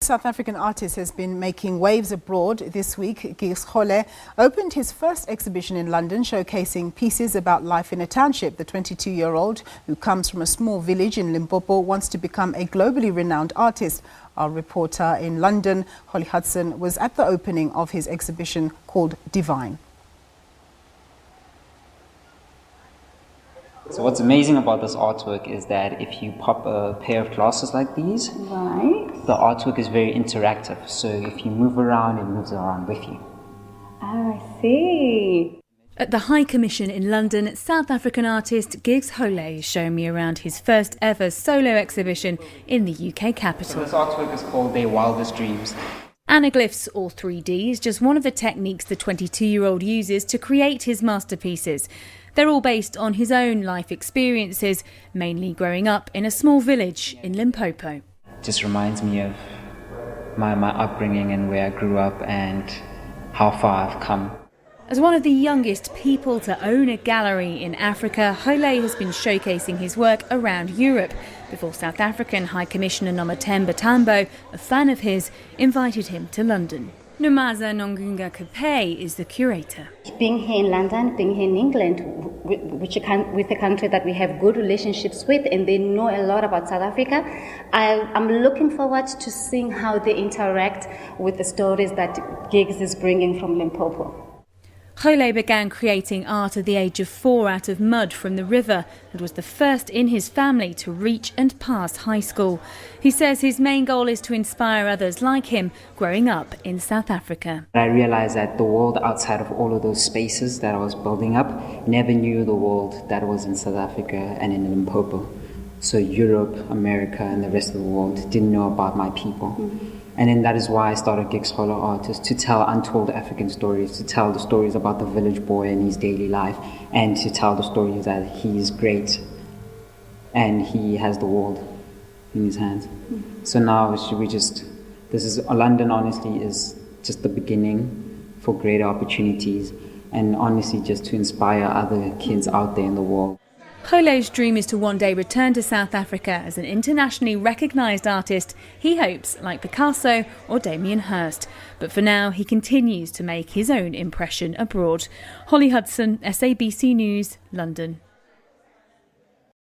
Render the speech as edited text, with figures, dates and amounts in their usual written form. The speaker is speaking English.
South African artist has been making waves abroad this week. Kgole opened his first exhibition in London showcasing pieces about life in a township. The 22-year-old, who comes from a small village in Limpopo, wants to become a globally renowned artist. Our reporter in London, Holly Hudson, was at the opening of his exhibition called Divine. So what's amazing about this artwork is that if you pop a pair of glasses like these, the artwork is very interactive. So if you move around, it moves around with you. Oh, I see. At the High Commission in London, South African artist Kgole is showing me around his first ever solo exhibition in the UK capital. So this artwork is called Their Wildest Dreams. Anaglyphs, or 3D, is just one of the techniques the 22-year-old uses to create his masterpieces. They're all based on his own life experiences, mainly growing up in a small village in Limpopo. Just reminds me of my upbringing and where I grew up and how far I've come. As one of the youngest people to own a gallery in Africa, Kgole has been showcasing his work around Europe before South African High Commissioner Nomathemba Tambo, a fan of his, invited him to London. Numaza Nongunga Kape is the curator. Being here in London, being here in England, with a country that we have good relationships with and they know a lot about South Africa, I'm looking forward to seeing how they interact with the stories that Gigs is bringing from Limpopo. Kgole began creating art at the age of 4 out of mud from the river and was the first in his family to reach and pass high school. He says his main goal is to inspire others like him growing up in South Africa. I realized that the world outside of all of those spaces that I was building up never knew the world that was in South Africa and in Limpopo. So Europe, America and the rest of the world didn't know about my people. And then that is why I started Kgole Artists, to tell untold African stories, to tell the stories about the village boy and his daily life, and to tell the stories that he is great and he has the world in his hands. So now London honestly is just the beginning for greater opportunities and honestly just to inspire other kids out there in the world. Kgole's dream is to one day return to South Africa as an internationally recognised artist, he hopes, like Picasso or Damien Hirst. But for now, he continues to make his own impression abroad. Holly Hudson, SABC News, London.